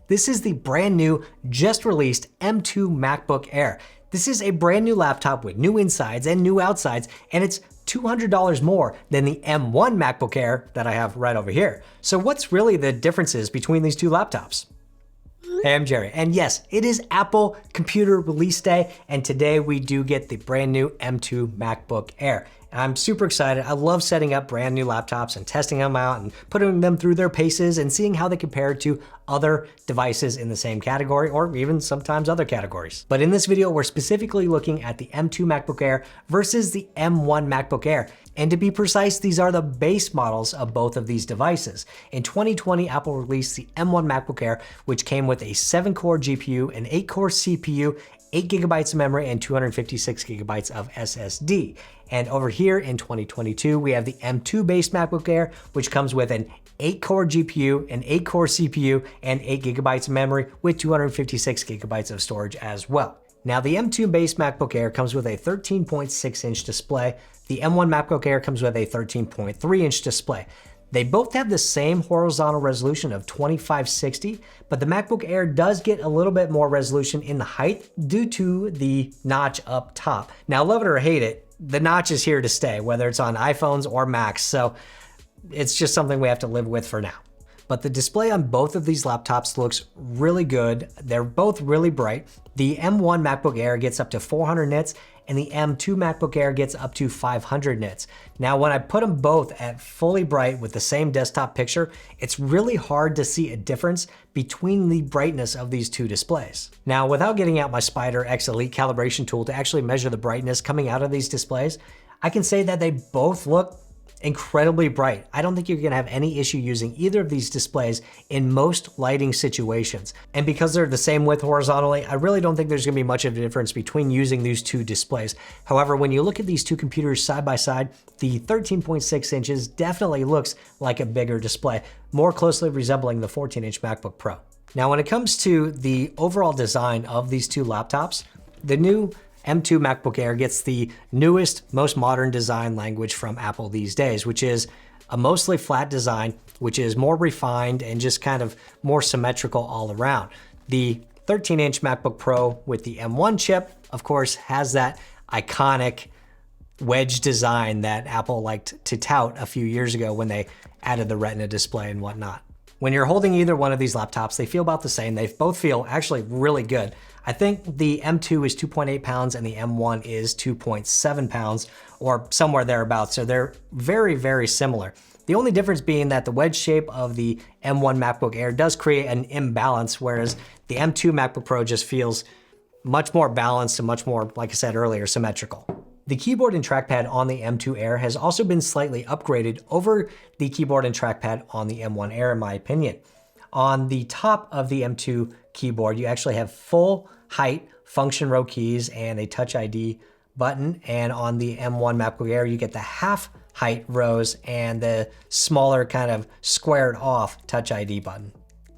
This is the brand new, just released M2 MacBook Air. This is a brand new laptop with new insides and new outsides, and it's $200 more than the M1 MacBook Air that I have right over here. So what's really the differences between these two laptops? Hey, I'm Jerry, and yes, it is Apple Computer Release Day, and today we do get the brand new M2 MacBook Air. I'm super excited. I love setting up brand new laptops and testing them out and putting them through their paces and seeing how they compare to other devices in the same category or even sometimes other categories. But in this video, we're specifically looking at the M2 MacBook Air versus the M1 MacBook Air. And to be precise, these are the base models of both of these devices. In 2020, Apple released the M1 MacBook Air, which came with a 7-core GPU, an 8-core CPU, 8 gigabytes of memory, and 256 gigabytes of SSD. And over here in 2022, we have the M2 based MacBook Air, which comes with an 8-core GPU, an 8-core CPU, and 8 gigabytes of memory with 256 gigabytes of storage as well. Now, the M2 based MacBook Air comes with a 13.6-inch display. The M1 MacBook Air comes with a 13.3-inch display. They both have the same horizontal resolution of 2560, but the MacBook Air does get a little bit more resolution in the height due to the notch up top. Now, love it or hate it, the notch is here to stay, whether it's on iPhones or Macs, so it's just something we have to live with for now. But the display on both of these laptops looks really good. They're both really bright. The M1 MacBook Air gets up to 400 nits, and the M2 MacBook Air gets up to 500 nits. Now, when I put them both at fully bright with the same desktop picture, it's really hard to see a difference between the brightness of these two displays. Now, without getting out my Spider X Elite calibration tool to actually measure the brightness coming out of these displays, I can say that they both look incredibly bright. I don't think you're gonna have any issue using either of these displays in most lighting situations. And because they're the same width horizontally, I really don't think there's gonna be much of a difference between using these two displays. However, when you look at these two computers side by side, the 13.6 inches definitely looks like a bigger display, more closely resembling the 14-inch MacBook Pro. Now, when it comes to the overall design of these two laptops, the new M2 MacBook Air gets the newest, most modern design language from Apple these days, which is a mostly flat design, which is more refined and just kind of more symmetrical all around. The 13-inch MacBook Pro with the M1 chip, of course, has that iconic wedge design that Apple liked to tout a few years ago when they added the Retina display and whatnot. When you're holding either one of these laptops, they feel about the same. They both feel actually really good. I think the M2 is 2.8 pounds and the M1 is 2.7 pounds or somewhere thereabouts. So they're very, very similar. The only difference being that the wedge shape of the M1 MacBook Air does create an imbalance, whereas the M2 MacBook Pro just feels much more balanced and much more, like I said earlier, symmetrical. The keyboard and trackpad on the M2 Air has also been slightly upgraded over the keyboard and trackpad on the M1 Air, in my opinion. On the top of the M2 keyboard, you actually have full height function row keys and a Touch ID button. And on the M1 MacBook Air, you get the half height rows and the smaller kind of squared off Touch ID button.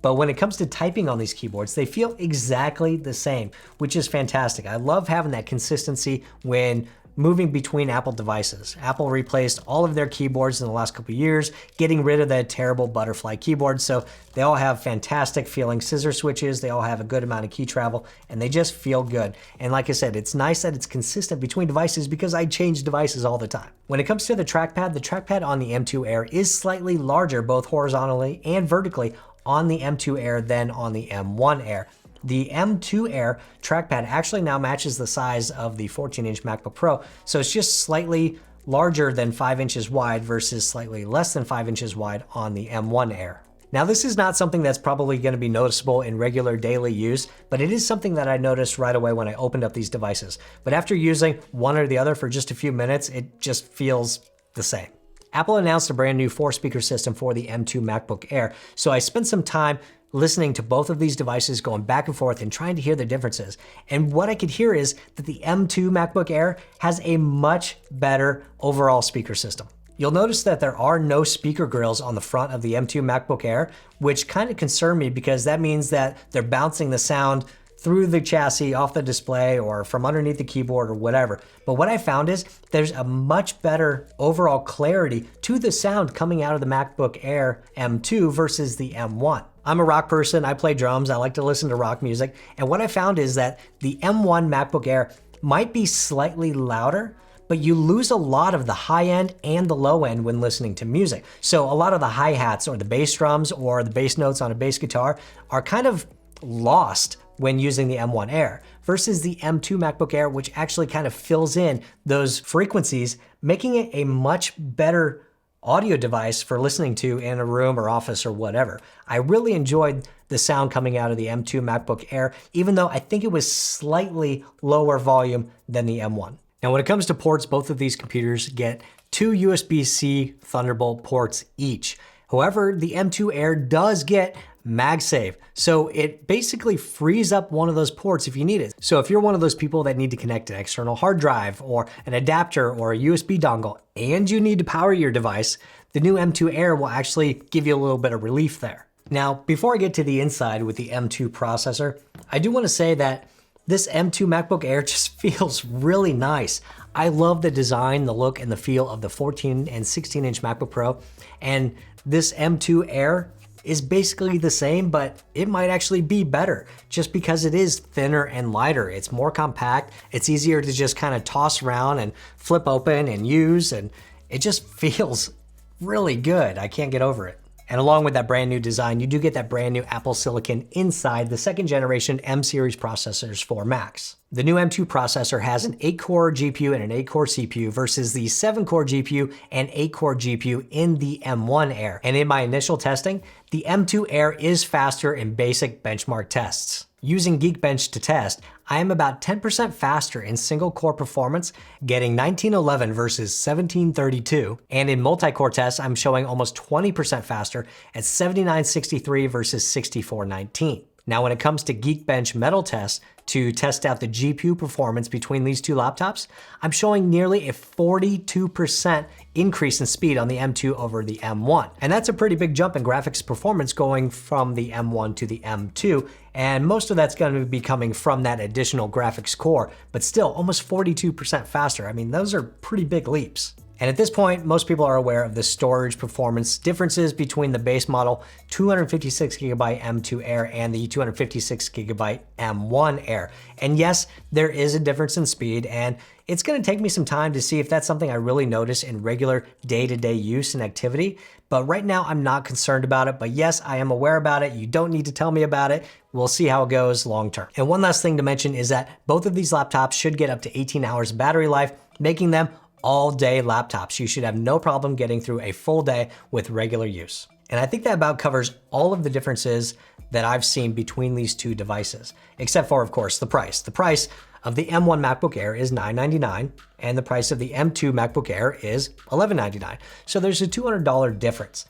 But when it comes to typing on these keyboards, they feel exactly the same, which is fantastic. I love having that consistency when moving between Apple devices. Apple replaced all of their keyboards in the last couple of years, getting rid of the terrible butterfly keyboard. So they all have fantastic feeling scissor switches. They all have a good amount of key travel and they just feel good. And like I said, it's nice that it's consistent between devices because I change devices all the time. When it comes to the trackpad on the M2 Air is slightly larger, both horizontally and vertically on the M2 Air than on the M1 Air. The M2 Air trackpad actually now matches the size of the 14-inch MacBook Pro, so it's just slightly larger than 5 inches wide versus slightly less than 5 inches wide on the M1 Air. Now, this is not something that's probably going to be noticeable in regular daily use, but it is something that I noticed right away when I opened up these devices. But after using one or the other for just a few minutes, it just feels the same. Apple announced a brand new 4-speaker system for the M2 MacBook Air, so I spent some time listening to both of these devices, going back and forth and trying to hear the differences. And what I could hear is that the M2 MacBook Air has a much better overall speaker system. You'll notice that there are no speaker grills on the front of the M2 MacBook Air, which kind of concerned me because that means that they're bouncing the sound through the chassis, off the display, or from underneath the keyboard or whatever. But what I found is there's a much better overall clarity to the sound coming out of the MacBook Air M2 versus the M1. I'm a rock person, I play drums, I like to listen to rock music, and what I found is that the M1 MacBook Air might be slightly louder, but you lose a lot of the high end and the low end when listening to music. So a lot of the hi-hats or the bass drums or the bass notes on a bass guitar are kind of lost when using the M1 Air versus the M2 MacBook Air, which actually kind of fills in those frequencies, making it a much better audio device for listening to in a room or office or whatever. I really enjoyed the sound coming out of the M2 MacBook Air, even though I think it was slightly lower volume than the M1. Now, when it comes to ports, both of these computers get two USB-C Thunderbolt ports each. However, the M2 Air does get MagSafe, so it basically frees up one of those ports if you need it. So if you're one of those people that need to connect an external hard drive or an adapter or a USB dongle, and you need to power your device, the new M2 Air will actually give you a little bit of relief there. Now, before I get to the inside with the M2 processor, I do want to say that this M2 MacBook Air just feels really nice. I love the design, the look, and the feel of the 14 and 16-inch MacBook Pro, and this M2 Air is basically the same, but it might actually be better just because it is thinner and lighter. It's more compact, it's easier to just kind of toss around and flip open and use, and it just feels really good. I can't get over it. And along with that brand new design, you do get that brand new Apple Silicon inside the second generation M series processors for Macs. The new M2 processor has an 8-core GPU and an 8-core CPU versus the 7-core GPU and 8-core GPU in the M1 Air. And in my initial testing, the M2 Air is faster in basic benchmark tests. Using Geekbench to test, I am about 10% faster in single core performance, getting 1911 versus 1732. And in multi-core tests, I'm showing almost 20% faster at 7963 versus 6419. Now, when it comes to Geekbench metal tests to test out the GPU performance between these two laptops, I'm showing nearly a 42% increase in speed on the M2 over the M1. And that's a pretty big jump in graphics performance going from the M1 to the M2. And most of that's going to be coming from that additional graphics core, but still almost 42% faster. I mean, those are pretty big leaps. And at this point, most people are aware of the storage performance differences between the base model 256GB M2 Air and the 256GB M1 Air. And yes, there is a difference in speed, and it's gonna take me some time to see if that's something I really notice in regular day-to-day use and activity. But right now, I'm not concerned about it. But yes, I am aware about it. You don't need to tell me about it. We'll see how it goes long term. And one last thing to mention is that both of these laptops should get up to 18 hours of battery life, making them all-day laptops. You should have no problem getting through a full day with regular use. And I think that about covers all of the differences that I've seen between these two devices, except for, of course, the price. The price of the M1 MacBook Air is $999, and the price of the M2 MacBook Air is $1199. So there's a $200 difference.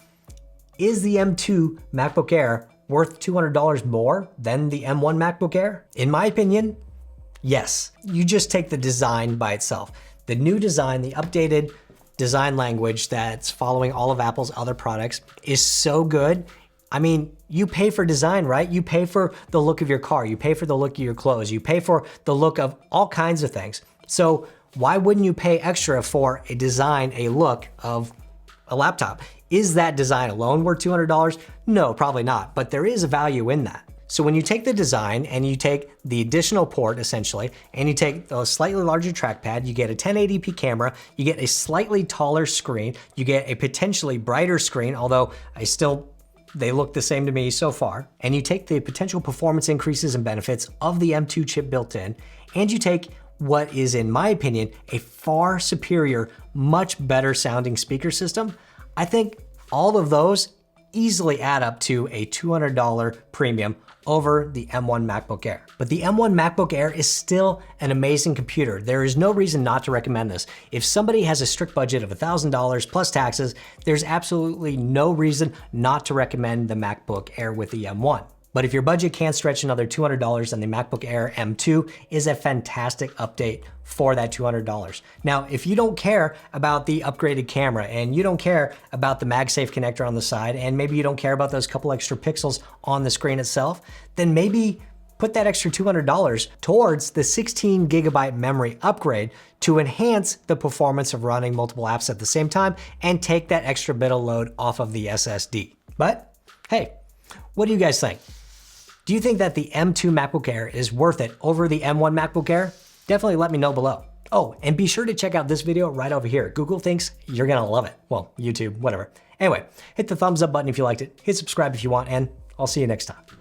Is the M2 MacBook Air worth $200 more than the M1 MacBook Air? In my opinion, yes. You just take the design by itself. The new design, the updated design language that's following all of Apple's other products is so good. I mean, you pay for design, right? You pay for the look of your car, you pay for the look of your clothes, you pay for the look of all kinds of things. So why wouldn't you pay extra for a design, a look of a laptop? Is that design alone worth $200? No, probably not, but there is a value in that. So when you take the design and you take the additional port essentially, and you take a slightly larger trackpad, you get a 1080p camera, you get a slightly taller screen, you get a potentially brighter screen, although they look the same to me so far, and you take the potential performance increases and benefits of the M2 chip built in, and you take what is, in my opinion, a far superior, much better sounding speaker system, I think all of those easily add up to a $200 premium over the M1 MacBook Air. But the M1 MacBook Air is still an amazing computer. There is no reason not to recommend this. If somebody has a strict budget of $1,000 plus taxes, there's absolutely no reason not to recommend the MacBook Air with the M1. But if your budget can't stretch another $200, then the MacBook Air M2 is a fantastic update for that $200. Now, if you don't care about the upgraded camera and you don't care about the MagSafe connector on the side, and maybe you don't care about those couple extra pixels on the screen itself, then maybe put that extra $200 towards the 16 gigabyte memory upgrade to enhance the performance of running multiple apps at the same time and take that extra bit of load off of the SSD. But hey, What do you guys think? Do you think that the M2 MacBook Air is worth it over the M1 MacBook Air? Definitely let me know below. Oh, and be sure to check out this video right over here. Google thinks you're gonna love it. Well, YouTube, whatever. Anyway, hit the thumbs up button if you liked it, hit subscribe if you want, and I'll see you next time.